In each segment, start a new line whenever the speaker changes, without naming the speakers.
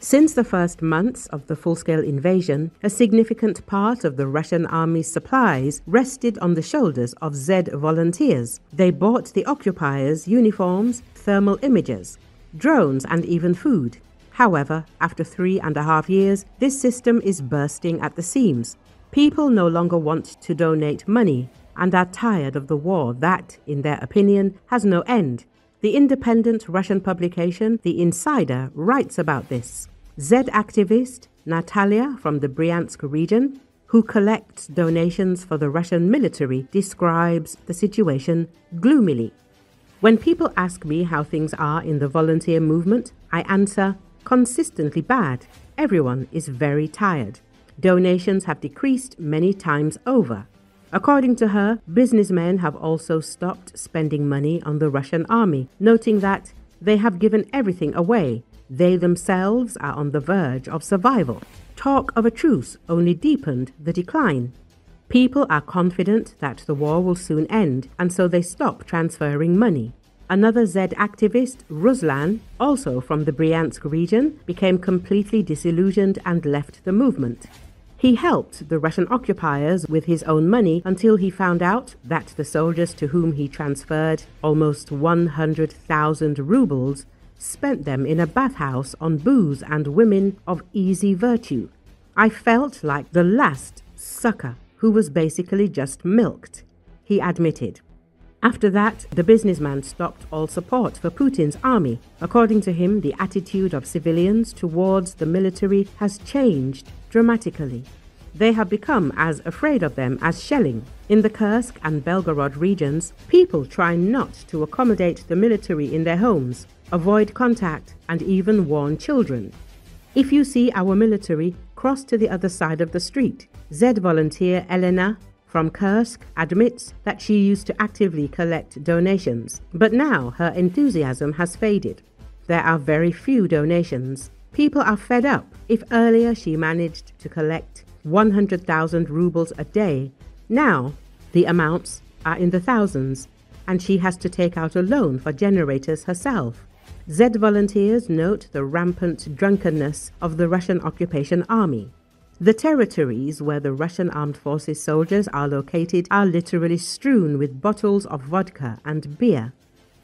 Since the first months of the full-scale invasion, a significant part of the Russian army's supplies rested on the shoulders of Z volunteers. They bought the occupiers uniforms, thermal imagers, drones and even food. However, after 3.5 years, this system is bursting at the seams. People no longer want to donate money and are tired of the war that, in their opinion, has no end. The independent Russian publication The Insider writes about this. Z activist Natalia from the Bryansk region, who collects donations for the Russian military, describes the situation gloomily. When people ask me how things are in the volunteer movement, I answer, consistently bad. Everyone is very tired. Donations have decreased many times over. According to her, businessmen have also stopped spending money on the Russian army, noting that they have given everything away. They themselves are on the verge of survival. Talk of a truce only deepened the decline. People are confident that the war will soon end, and so they stop transferring money. Another Z activist, Ruslan, also from the Bryansk region, became completely disillusioned and left the movement. He helped the Russian occupiers with his own money until he found out that the soldiers to whom he transferred almost 100,000 rubles spent them in a bathhouse on booze and women of easy virtue. I felt like the last sucker who was basically just milked, he admitted. After that, the businessman stopped all support for Putin's army. According to him, the attitude of civilians towards the military has changed dramatically. They have become as afraid of them as shelling. In the Kursk and Belgorod regions, people try not to accommodate the military in their homes, avoid contact, and even warn children. If you see our military, cross to the other side of the street. Z volunteer Elena from Kursk admits that she used to actively collect donations, but now her enthusiasm has faded. There are very few donations. People are fed up. If earlier she managed to collect 100,000 rubles a day, now the amounts are in the thousands, and she has to take out a loan for generators herself. Z volunteers note the rampant drunkenness of the Russian occupation army. The territories where the Russian armed forces soldiers are located are literally strewn with bottles of vodka and beer.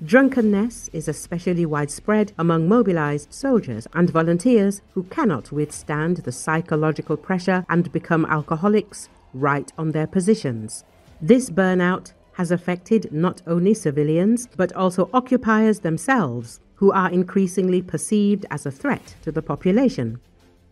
Drunkenness is especially widespread among mobilized soldiers and volunteers who cannot withstand the psychological pressure and become alcoholics right on their positions. This burnout has affected not only civilians but also occupiers themselves, who are increasingly perceived as a threat to the population.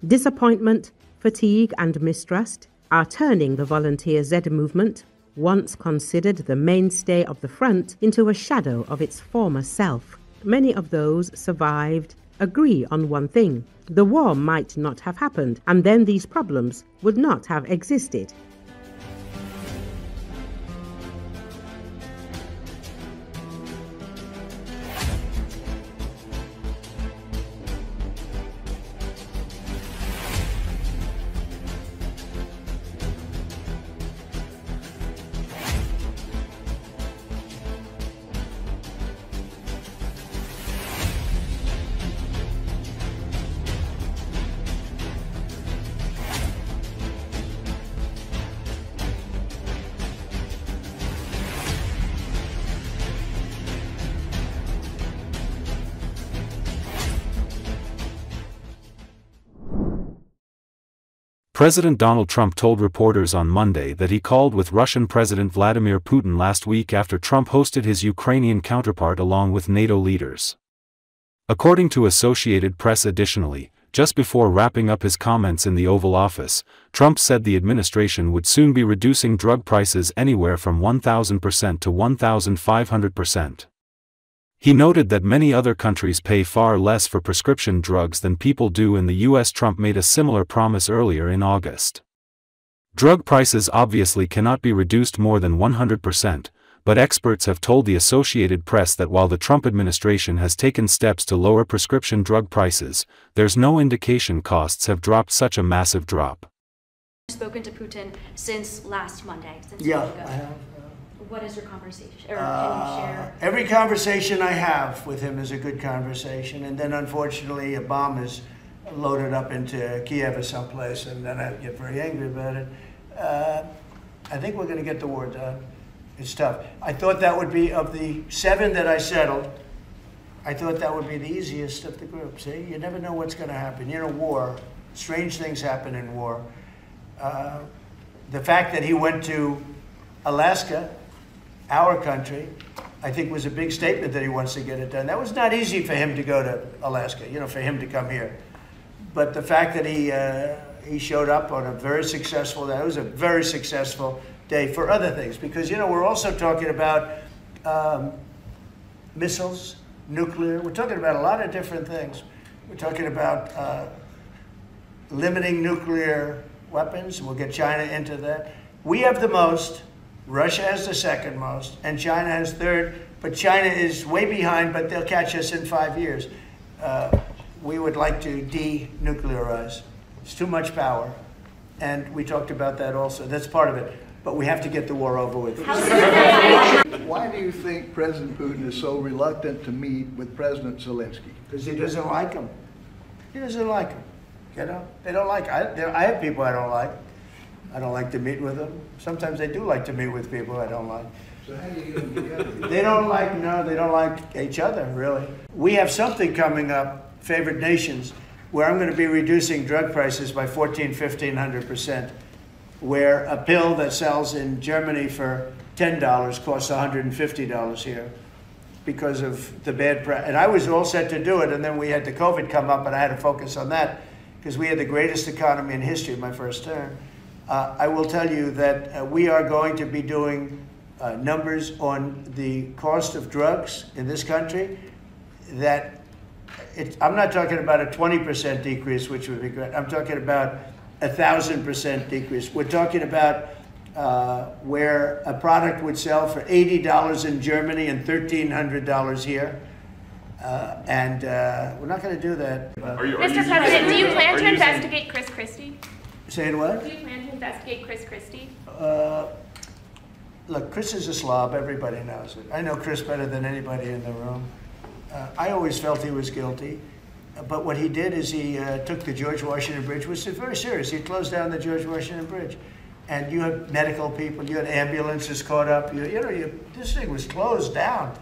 Disappointment, fatigue and mistrust are turning the volunteer Z movement, once considered the mainstay of the front, into a shadow of its former self. Many of those survived agree on one thing: the war might not have happened, and then these problems would not have existed.
President Donald Trump told reporters on Monday that he called with Russian President Vladimir Putin last week after Trump hosted his Ukrainian counterpart along with NATO leaders. According to Associated Press, additionally, just before wrapping up his comments in the Oval Office, Trump said the administration would soon be reducing drug prices anywhere from 1,000% to 1,500%. He noted that many other countries pay far less for prescription drugs than people do in the U.S. Trump made a similar promise earlier in August. Drug prices obviously cannot be reduced more than 100%, but experts have told the Associated Press that while the Trump administration has taken steps to lower prescription drug prices, there's no indication costs have dropped such a massive drop.
Spoken to Putin since last Monday.
Yeah, I have.
What is your conversation? Or can you share?
Every conversation I have with him is a good conversation, and then unfortunately a bomb is load it up into Kiev or someplace, and then I'd get very angry about it. I think we're going to get the war done. It's tough. I thought that would be, of the 7 that I settled, I thought that would be the easiest of the group. See, you never know what's going to happen. You know, war, strange things happen in war. The fact that he went to Alaska, our country, I think was a big statement that he wants to get it done. That was not easy for him to go to Alaska, you know, for him to come here. But the fact that he showed up on a very successful day, it was a very successful day for other things. Because, you know, we're also talking about missiles, nuclear. We're talking about a lot of different things. We're talking about limiting nuclear weapons. We'll get China into that. We have the most. Russia has the second most, and China has third, but China is way behind, but they'll catch us in 5 years. We would like to denuclearize. It's too much power, and we talked about that also. That's part of it, but we have to get the war over with.
Why do you think President Putin is so reluctant to meet with President Zelensky?
Because he doesn't like him. He doesn't like him, you know? They don't like, I have people I don't like. I don't like to meet with them. Sometimes they do like to meet with people I don't like.
So how do you get them together?
They don't like each other, really. We have something coming up, favored nations, where I'm going to be reducing drug prices by 1,500% where a pill that sells in Germany for $10 costs $150 here because of the bad price. And I was all set to do it, and then we had the COVID come up, and I had to focus on that because we had the greatest economy in history in my first term. I will tell you that we are going to be doing numbers on the cost of drugs in this country that I'm not talking about a 20% decrease, which would be great. I'm talking about 1,000% decrease. We're talking about where a product would sell for $80 in Germany and $1,300 here. And we're not going to do that.
Mr. President, do you plan to investigate Chris Christie?
Saying what?
Do you plan to investigate Chris Christie?
Look, Chris is a slob. Everybody knows it. I know Chris better than anybody in the room. I always felt he was guilty. But what he did is he took the George Washington Bridge, which is very serious. He closed down the George Washington Bridge. And you had medical people, you had ambulances caught up. This thing was closed down.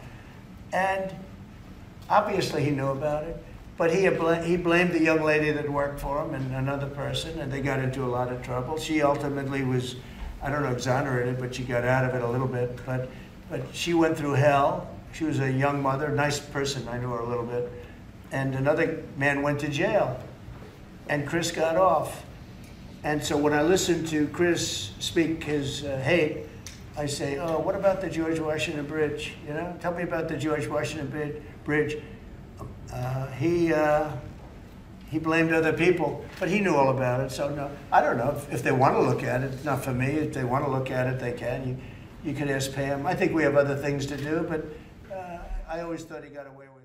And obviously he knew about it. But he blamed the young lady that worked for him and another person, and they got into a lot of trouble. She ultimately was, I don't know, exonerated, but she got out of it a little bit. But she went through hell. She was a young mother, nice person. I knew her a little bit. And another man went to jail, and Chris got off. And so when I listen to Chris speak his hate, I say, oh, what about the George Washington Bridge? You know, tell me about the George Washington Bridge. He blamed other people, but he knew all about it. So no, I don't know if they want to look at it. It's not for me. If they want to look at it, they can. You can ask Pam. I think we have other things to do, but I always thought he got away with it.